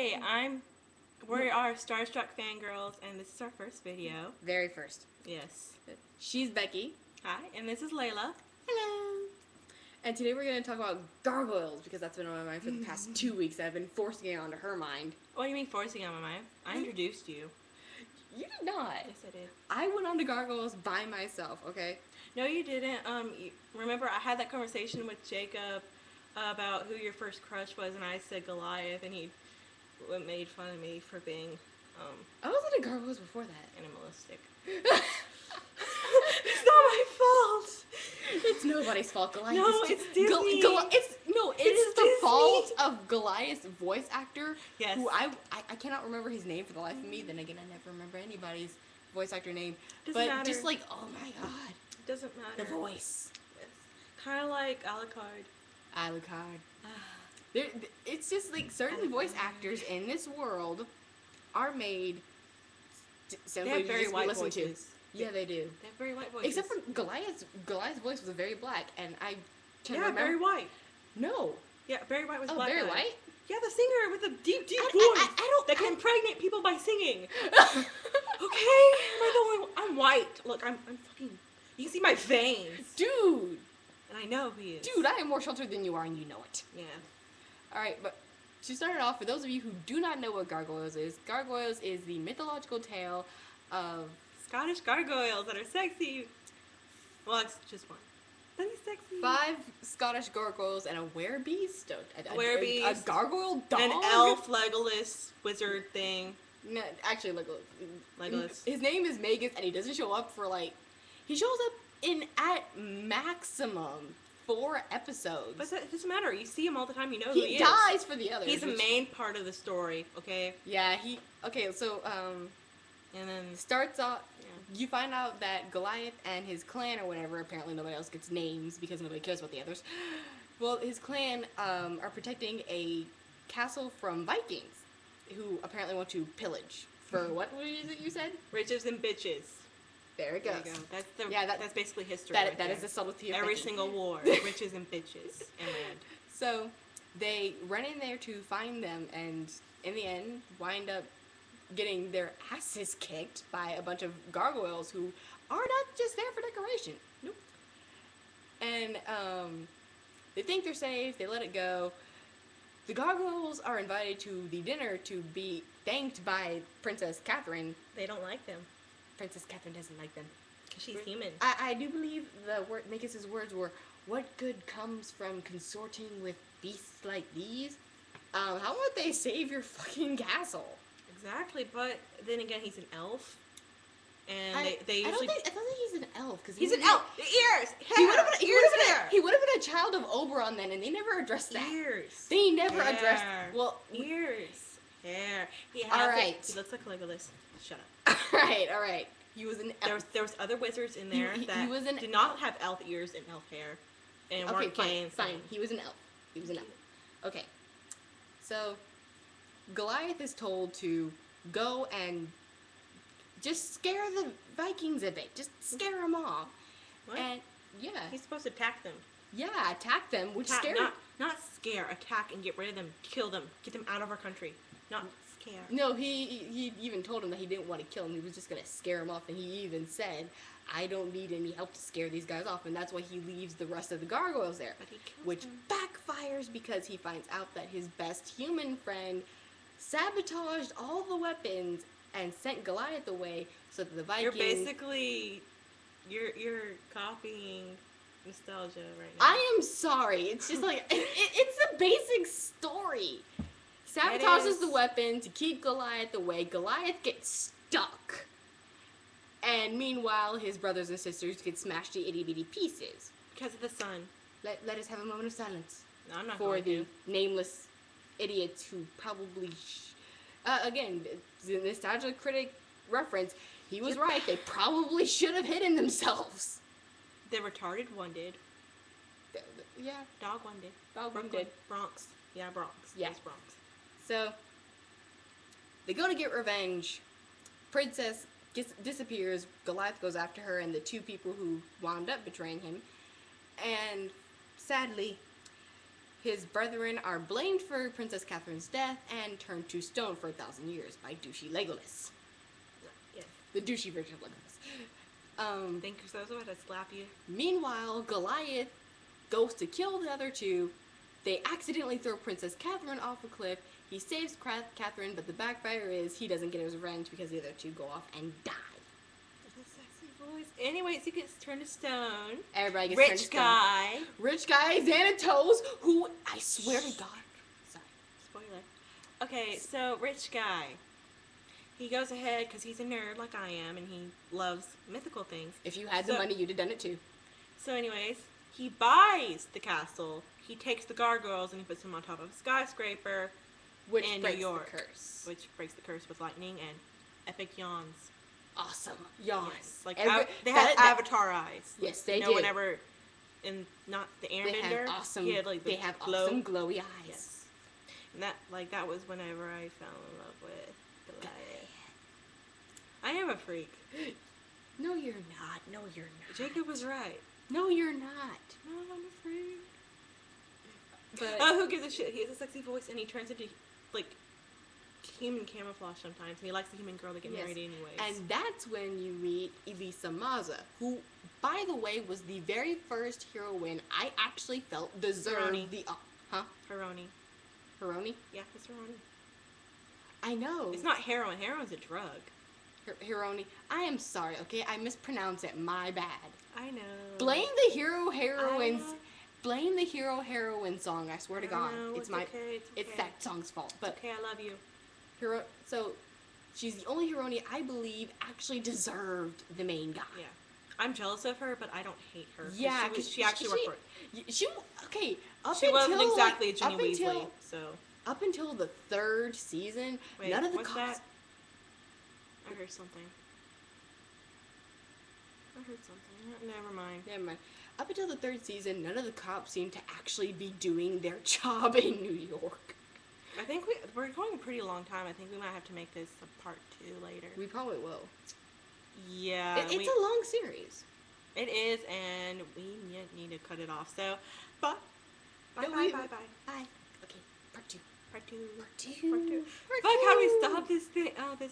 Hey, we are StarStuckFanGirls, and this is our first video. Very first. Yes. She's Becky. Hi, and this is Layla. Hello. And today we're going to talk about gargoyles, because that's been on my mind for the past 2 weeks. I've been forcing it onto her mind. What do you mean forcing on my mind? I introduced you. You did not. Yes, I did. I went on to gargoyles by myself, okay? No, you didn't. Remember I had that conversation with Jacob about who your first crush was, and I said Goliath, and he made fun of me for being I was into gargoyles before that. animalistic. It's not my fault. It's nobody's fault. Goliath No, is it's Disney. It is the Disney. fault of Goliath's voice actor. Yes. Who I cannot remember his name for the life of me. Then again, I never remember anybody's voice actor name. Doesn't matter. Just like, oh my god, It doesn't matter. the voice. Yes. Kind of like Alucard. Alucard. It's just like certain voice actors in this world are made They have very white voices. Yeah, they do. They have very white voices. Except for Goliath's voice was very black, and I can yeah, remember. Barry White. No. Yeah, Barry White was Oh, black. Barry guy. White? Yeah, the singer with the deep voice. I don't. That can impregnate people by singing. Okay, am I the only one? I'm white. Look, I'm fucking. You can see my veins. Dude. And I know he is. Dude, I am more sheltered than you are, and you know it. Yeah. Alright, but to start it off, for those of you who do not know what Gargoyles is the mythological tale of Scottish gargoyles that are sexy. Well, it's just one. But he's sexy. 5 Scottish gargoyles and a werebeast, A werebeast. a gargoyle dog, An elf, Legolas, wizard thing. No, actually, Legolas. His name is Magus, and he doesn't show up for he shows up in at maximum 4 episodes. But that doesn't matter. You see him all the time. You know who he He is. dies for the others. He's the main part of the story. Okay. Yeah, so And then starts off. yeah. You find out that Goliath and his clan or whatever. Apparently, nobody else gets names because nobody cares about the others. Well, his clan are protecting a castle from Vikings, who apparently want to pillage. For what is it you said? Riches and bitches. There it There goes. you go. That's basically history. That right is there. the subtlety of Every Becky. single war, riches and bitches and land. So they run in there to find them, and in the end, wind up getting their asses kicked by a bunch of gargoyles who are not just there for decoration. Nope. And they think they're safe. They let it go. The gargoyles are invited to the dinner to be thanked by Princess Catherine. They don't like them Princess Catherine doesn't like them. because she's human. I do believe the word Magus's words were, "What good comes from consorting with beasts like these? How about they save your fucking castle?" Exactly, but then again, he's an elf, and I they usually. don't think he's an elf because He's an elf. The ears. He would have hair, been. hair. He would have been a child of Oberon then, and they never addressed that. Ears. They never addressed. Hair. Well, Ears. Hair. He has All it. right. He looks like Legolas. Shut up. all right. He was an elf. There was other wizards in there He that was an did not have elf ears and elf hair, and Okay, weren't gay. fine. He was an elf. Okay. So, Goliath is told to go and just scare the Vikings a bit. Just scare them off. What? And, yeah. He's supposed to attack them. Yeah, attack them, which Attack, scare... not scare, attack and get rid of them, kill them, get them out of our country. Not scare. No, he even told him that he didn't want to kill him. He was just going to scare him off. And he even said, "I don't need any help to scare these guys off." And that's why he leaves the rest of the gargoyles there. But he kills Which them. backfires because he finds out that his best human friend sabotaged all the weapons and sent Goliath away so that the Vikings... You're basically, you're copying Nostalgia right now. I am sorry. It's just it's a basic story. Sabotages the weapon to keep Goliath away. Goliath gets stuck. And meanwhile, his brothers and sisters get smashed to itty-bitty pieces. Because of the sun. Let us have a moment of silence No, I'm not for going the to. nameless idiots who probably... again, the Nostalgia Critic reference, he was right. They probably should have hidden themselves. The retarded one did. Yeah, Dog one did. dog one Brooklyn. did. Bronx. Yeah, Bronx. Yeah. It was Bronx. So, they go to get revenge. Princess disappears. Goliath goes after her and the 2 people who wound up betraying him. And, sadly, His brethren are blamed for Princess Catherine's death and turned to stone for 1,000 years by douchey Legolas. Yes. The douchey version of Legolas. Think so? I was about to slap you. Meanwhile, Goliath goes to kill the other two. They accidentally throw Princess Catherine off a cliff. He saves Catherine, but the backfire is he doesn't get his revenge because the other two go off and die. That's a sexy voice. Anyways, he gets turned to stone. Everybody gets turned to Rich stone. guy. Rich guy, Xanatos, who, I swear to God. Sorry. Spoiler. Okay, so rich guy. He goes ahead because he's a nerd like I am, and he loves mythical things. If you had the money, you'd have done it too. So anyways, he buys the castle. He takes the gargoyles and he puts them on top of a skyscraper Which in breaks New York. the curse. Which breaks the curse with lightning and epic yawns. Awesome. Yawns. Yes, like they that- had Avatar eyes. Yes, they no did. one ever, not the They Airbender. have awesome, He had, like, the they have glow. awesome glowy eyes. Yes. And that was whenever I fell in love with Goliath. I am a freak. No, you're not. No, you're not. Jacob was right. No, you're not. No, I'm a freak. But Oh, who gives a shit? He has a sexy voice and he turns into, like, human camouflage sometimes. And he likes the human girl to get married anyways. And that's when you meet Elisa Maza, who, by the way, was the very first heroine I actually felt deserved Hironi. the... Hironi. Hironi? Yeah, it's Hironi. I know. It's not heroin. Heroin's a drug. Hironi. I am sorry, okay? I mispronounced it. My bad. I know. Blame the heroines. Blame the heroine song. I swear to God, know, it's okay, it's that song's fault. But okay, I love you. So she's the only heroine I believe actually deserved the main guy. Yeah, I'm jealous of her, but I don't hate her. Yeah, she actually worked for it. She okay. She wasn't exactly a Ginny Weasley, so up until the 3rd season, wait, none of the what's cops. that? I heard something. Never mind. Never mind. Up until the 3rd season, none of the cops seemed to actually be doing their job in New York. I think we're going a pretty long time. I think we might have to make this a part 2 later. We probably will. Yeah. It's a long series. It is, and we need to cut it off. So, bye. Bye. Bye. Okay, part 2. Part 2. Part 2. Part 2. Fuck how we stop this thing. Oh, this